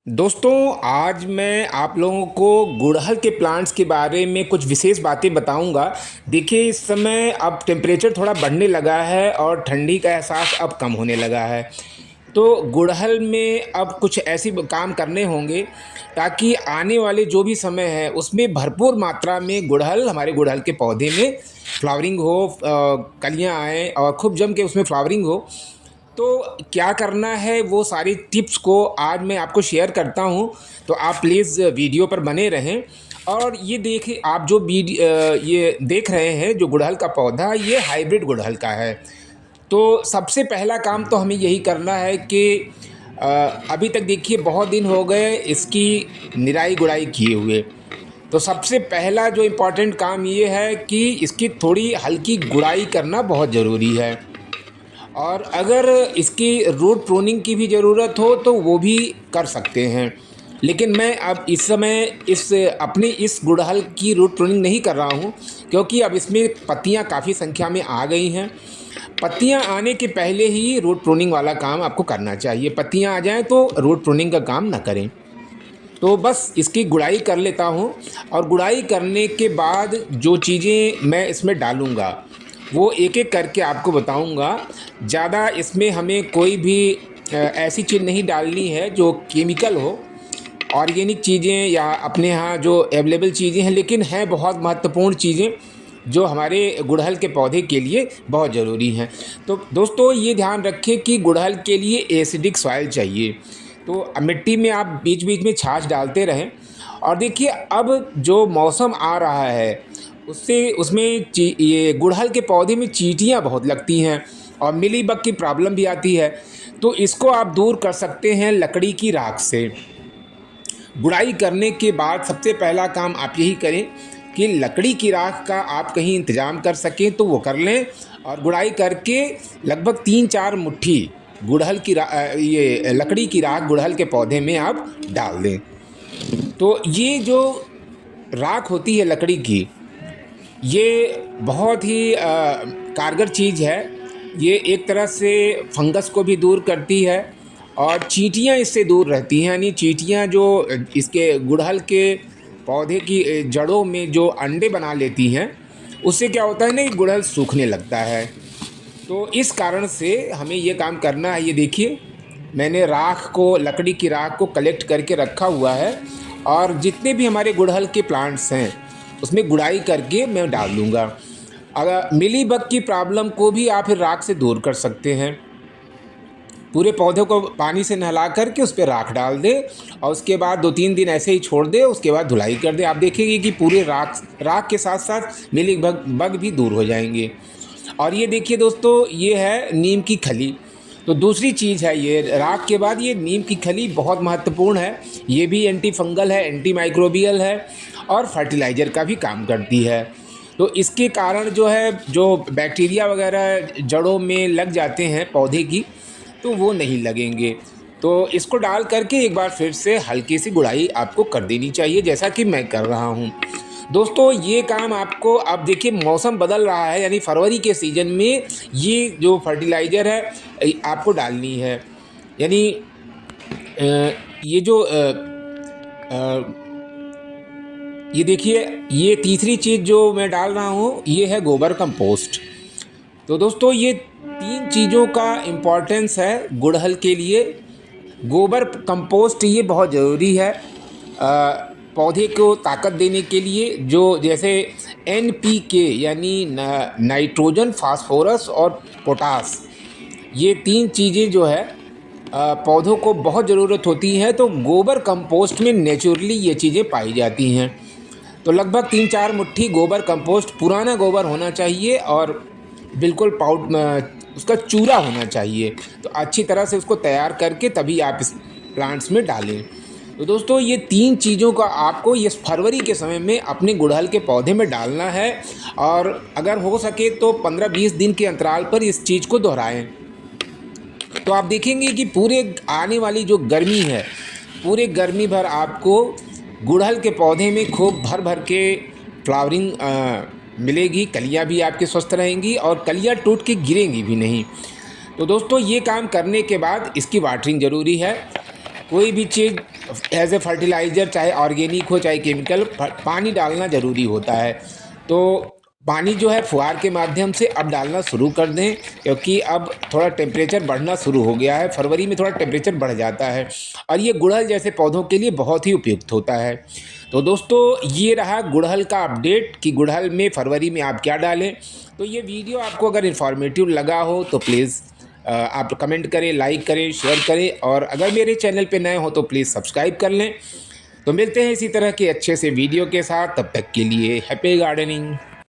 दोस्तों, आज मैं आप लोगों को गुड़हल के प्लांट्स के बारे में कुछ विशेष बातें बताऊंगा। देखिए, इस समय अब टेम्परेचर थोड़ा बढ़ने लगा है और ठंडी का एहसास अब कम होने लगा है। तो गुड़हल में अब कुछ ऐसी काम करने होंगे ताकि आने वाले जो भी समय है उसमें भरपूर मात्रा में गुड़हल हमारे गुड़हल के पौधे में फ्लावरिंग हो, कलियां आएँ और खूब जम के उसमें फ्लावरिंग हो। तो क्या करना है वो सारी टिप्स को आज मैं आपको शेयर करता हूँ। तो आप प्लीज़ वीडियो पर बने रहें। और ये देखिए, आप जो ये देख रहे हैं जो गुड़हल का पौधा, ये हाइब्रिड गुड़हल का है। तो सबसे पहला काम तो हमें यही करना है कि अ, अभी तक देखिए बहुत दिन हो गए इसकी निराई गुड़ाई किए हुए। तो सबसे पहला जो इम्पोर्टेंट काम ये है कि इसकी थोड़ी हल्की गुड़ाई करना बहुत ज़रूरी है। और अगर इसकी रूट प्रूनिंग की भी ज़रूरत हो तो वो भी कर सकते हैं, लेकिन मैं अब इस समय अपनी इस गुड़हल की रूट प्रूनिंग नहीं कर रहा हूँ, क्योंकि अब इसमें पत्तियाँ काफ़ी संख्या में आ गई हैं। पत्तियाँ आने के पहले ही रूट प्रूनिंग वाला काम आपको करना चाहिए। पत्तियाँ आ जाएं तो रूट प्रूनिंग का काम ना करें। तो बस इसकी गुड़ाई कर लेता हूँ। और गुड़ाई करने के बाद जो चीज़ें मैं इसमें डालूँगा वो एक एक करके आपको बताऊँगा। ज़्यादा इसमें हमें कोई भी ऐसी चीज़ नहीं डालनी है जो केमिकल हो। ऑर्गेनिक चीज़ें या अपने यहाँ जो अवेलेबल चीज़ें हैं, लेकिन हैं बहुत महत्वपूर्ण चीज़ें जो हमारे गुड़हल के पौधे के लिए बहुत ज़रूरी हैं। तो दोस्तों, ये ध्यान रखें कि गुड़हल के लिए एसिडिक सॉइल चाहिए। तो मिट्टी में आप बीच बीच में छाछ डालते रहें। और देखिए, अब जो मौसम आ रहा है उससे उसमें ये गुड़हल के पौधे में चींटियाँ बहुत लगती हैं और मिलीबग की प्रॉब्लम भी आती है। तो इसको आप दूर कर सकते हैं लकड़ी की राख से। गुड़ाई करने के बाद सबसे पहला काम आप यही करें कि लकड़ी की राख का आप कहीं इंतज़ाम कर सकें तो वो कर लें। और गुड़ाई करके लगभग 3-4 मुट्ठी ये लकड़ी की राख गुड़हल के पौधे में आप डाल दें। तो ये जो राख होती है लकड़ी की, ये बहुत ही कारगर चीज़ है। ये एक तरह से फंगस को भी दूर करती है और चींटियाँ इससे दूर रहती हैं। यानी चींटियाँ जो इसके गुड़हल के पौधे की जड़ों में जो अंडे बना लेती हैं, उससे क्या होता है ना कि गुड़हल सूखने लगता है। तो इस कारण से हमें ये काम करना है। ये देखिए, मैंने लकड़ी की राख को कलेक्ट करके रखा हुआ है और जितने भी हमारे गुड़हल के प्लांट्स हैं उसमें गुड़ाई करके मैं डाल दूँगा। अगर मिलीबग की प्रॉब्लम को भी आप फिर राख से दूर कर सकते हैं। पूरे पौधे को पानी से नहला करके उस पर राख डाल दें और उसके बाद 2-3 दिन ऐसे ही छोड़ दें। उसके बाद धुलाई कर दें। आप देखेंगे कि पूरे राख के साथ साथ मिलीबग बग भी दूर हो जाएंगे। और ये देखिए दोस्तों, ये है नीम की खली। तो दूसरी चीज़ है, ये राख के बाद ये नीम की खली बहुत महत्वपूर्ण है। ये भी एंटी फंगल है, एंटी माइक्रोबियल है और फर्टिलाइज़र का भी काम करती है। तो इसके कारण जो है, जो बैक्टीरिया वगैरह जड़ों में लग जाते हैं पौधे की, तो वो नहीं लगेंगे। तो इसको डाल करके एक बार फिर से हल्की सी गुड़ाई आपको कर देनी चाहिए, जैसा कि मैं कर रहा हूँ। दोस्तों, ये काम आपको, अब देखिए मौसम बदल रहा है, यानी फरवरी के सीज़न में ये जो फर्टिलाइज़र है आपको डालनी है। यानी ये जो ये देखिए, ये तीसरी चीज़ जो मैं डाल रहा हूँ ये है गोबर कंपोस्ट। तो दोस्तों, ये 3 चीज़ों का इम्पोर्टेंस है गुड़हल के लिए। गोबर कंपोस्ट ये बहुत ज़रूरी है पौधे को ताकत देने के लिए। जो जैसे NPK यानी नाइट्रोजन, फास्फोरस और पोटास, ये 3 चीज़ें जो है पौधों को बहुत ज़रूरत होती हैं। तो गोबर कंपोस्ट में नेचुरली ये चीज़ें पाई जाती हैं। तो लगभग 3-4 मुट्ठी गोबर कंपोस्ट, पुराना गोबर होना चाहिए और बिल्कुल उसका चूरा होना चाहिए। तो अच्छी तरह से उसको तैयार करके तभी आप इस प्लांट्स में डालें। तो दोस्तों, ये 3 चीज़ों का आपको ये फरवरी के समय में अपने गुड़हल के पौधे में डालना है। और अगर हो सके तो 15-20 दिन के अंतराल पर इस चीज़ को दोहराएं। तो आप देखेंगे कि पूरे आने वाली जो गर्मी है, पूरे गर्मी भर आपको गुड़हल के पौधे में खूब भर भर के फ्लावरिंग मिलेगी। कलियां भी आपके स्वस्थ रहेंगी और कलियां टूट के गिरेंगी भी नहीं। तो दोस्तों, ये काम करने के बाद इसकी वाटरिंग ज़रूरी है। कोई भी चीज़ एज ए फर्टिलाइज़र, चाहे ऑर्गेनिक हो चाहे केमिकल, पानी डालना ज़रूरी होता है। तो पानी जो है फुहार के माध्यम से अब डालना शुरू कर दें, क्योंकि अब थोड़ा टेम्परेचर बढ़ना शुरू हो गया है। फरवरी में थोड़ा टेम्परेचर बढ़ जाता है और ये गुड़हल जैसे पौधों के लिए बहुत ही उपयुक्त होता है। तो दोस्तों, ये रहा गुड़हल का अपडेट कि गुड़हल में फरवरी में आप क्या डालें। तो ये वीडियो आपको अगर इन्फॉर्मेटिव लगा हो तो प्लीज़ आप कमेंट करें, लाइक करें, शेयर करें, और अगर मेरे चैनल पे नए हो तो प्लीज़ सब्सक्राइब कर लें। तो मिलते हैं इसी तरह के अच्छे से वीडियो के साथ, तब तक के लिए हैप्पी गार्डनिंग।